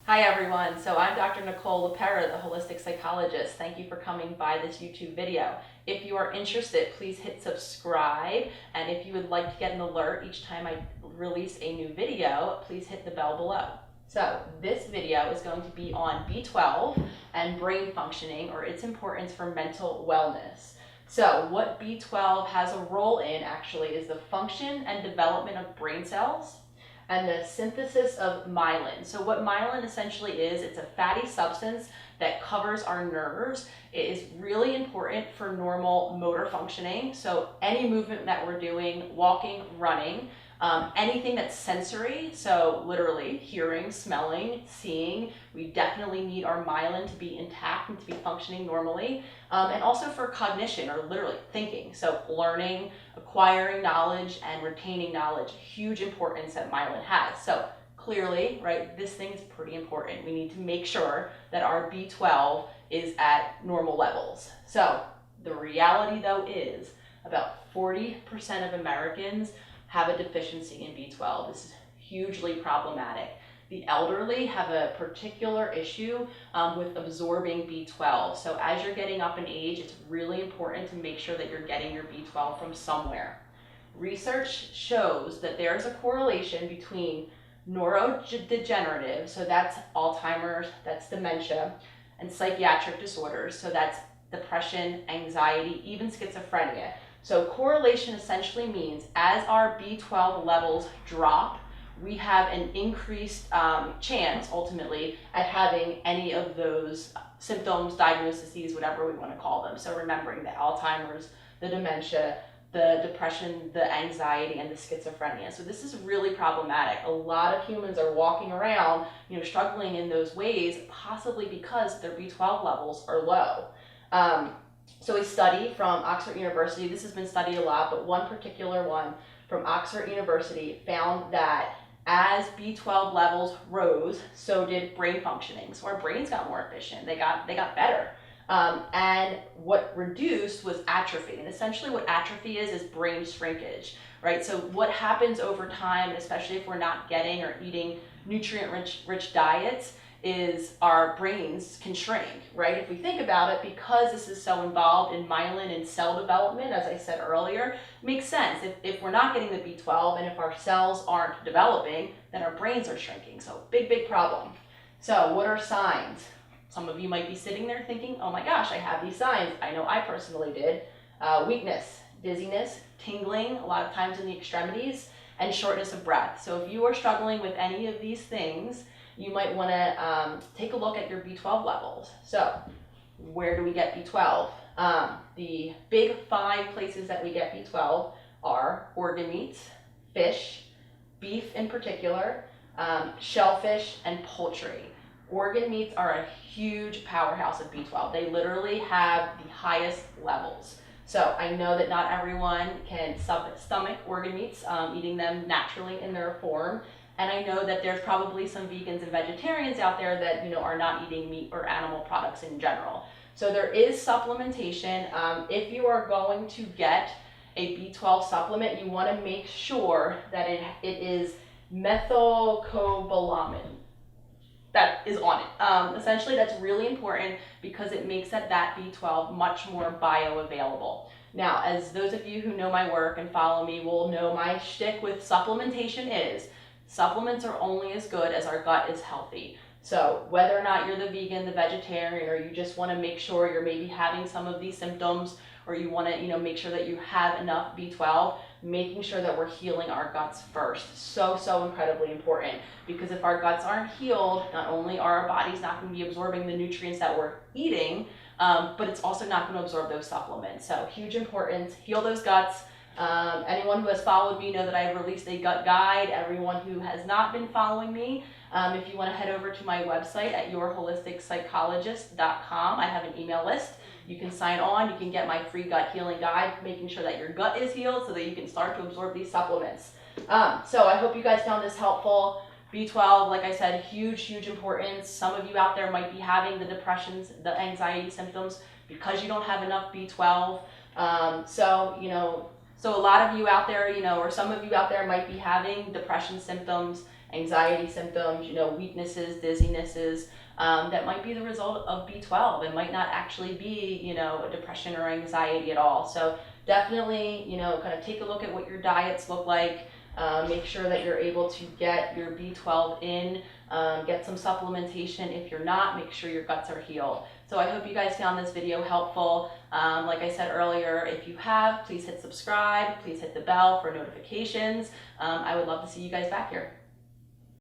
Hi everyone, so I'm Dr. Nicole LaPera, the holistic psychologist. Thank you for coming by this YouTube video. If you are interested, please hit subscribe, and if you would like to get an alert each time I release a new video, please hit the bell below. So this video is going to be on B12 and brain functioning, or its importance for mental wellness. So what B12 has a role in actually is the function and development of brain cells and the synthesis of myelin. So what myelin essentially is, it's a fatty substance that covers our nerves. It is really important for normal motor functioning. So any movement that we're doing, walking, running, anything that's sensory, so literally hearing, smelling, seeing, we definitely need our myelin to be intact and to be functioning normally. And also for cognition, or literally thinking, so learning, acquiring knowledge, and retaining knowledge, huge importance that myelin has. So clearly, right, this thing is pretty important. We need to make sure that our B12 is at normal levels. So the reality though is about 40% of Americans have a deficiency in B12. This is hugely problematic. The elderly have a particular issue with absorbing B12. So as you're getting up in age, it's really important to make sure that you're getting your B12 from somewhere. Research shows that there's a correlation between neurodegenerative, so that's Alzheimer's, that's dementia, and psychiatric disorders, so that's depression, anxiety, even schizophrenia. So correlation essentially means as our B12 levels drop, we have an increased chance ultimately at having any of those symptoms, diagnoses, whatever we want to call them. So remembering the Alzheimer's, the dementia, the depression, the anxiety, and the schizophrenia. So this is really problematic. A lot of humans are walking around, struggling in those ways, possibly because their B12 levels are low. So a study from Oxford University, this has been studied a lot, but one particular one from Oxford University found that as B12 levels rose, so did brain functioning. So our brains got more efficient, they got better. And what reduced was atrophy. And essentially what atrophy is brain shrinkage, right? So what happens over time, especially if we're not getting or eating nutrient-rich diets, is our brains can shrink, right? If we think about it, because this is so involved in myelin and cell development, as I said earlier, it makes sense. If we're not getting the B12 and if our cells aren't developing, then our brains are shrinking. So big problem. So what are signs? Some of you might be sitting there thinking, oh my gosh, I have these signs. I know I personally did. Weakness, dizziness, tingling, a lot of times in the extremities, and shortness of breath. So if you are struggling with any of these things, you might want to take a look at your B12 levels. So where do we get B12? The big 5 places that we get B12 are organ meats, fish, beef in particular, shellfish, and poultry. Organ meats are a huge powerhouse of B12. They literally have the highest levels. So I know that not everyone can stomach organ meats, eating them naturally in their form. And I know that there's probably some vegans and vegetarians out there that are not eating meat or animal products in general. So there is supplementation. If you are going to get a B12 supplement, you want to make sure that it is methylcobalamin that is on it. Essentially, that's really important because it makes that B12 much more bioavailable. Now, as those of you who know my work and follow me will know, my shtick with supplementation is supplements are only as good as our gut is healthy. So whether or not you're the vegan, the vegetarian, or you just want to make sure you're maybe having some of these symptoms, or you want to make sure that you have enough B12, making sure that we're healing our guts first. So incredibly important, because if our guts aren't healed, not only are our bodies not going to be absorbing the nutrients that we're eating, but it's also not going to absorb those supplements. So huge importance, heal those guts. Anyone who has followed me know that I have released a gut guide. Everyone who has not been following me, if you want to head over to my website at yourholisticspsychologist.com, I have an email list. You can sign on, you can get my free gut healing guide, making sure that your gut is healed so that you can start to absorb these supplements. So I hope you guys found this helpful. B12, like I said, huge importance. Some of you out there might be having the depressions, the anxiety symptoms because you don't have enough B12. So a lot of you out there, or some of you out there might be having depression symptoms, anxiety symptoms, weaknesses, dizzinesses, that might be the result of B12. It might not actually be, a depression or anxiety at all. So definitely, kind of take a look at what your diets look like. Make sure that you're able to get your B12 in, get some supplementation. If you're not, make sure your guts are healed. So I hope you guys found this video helpful. Like I said earlier, if you have, please hit subscribe, please hit the bell for notifications. I would love to see you guys back here.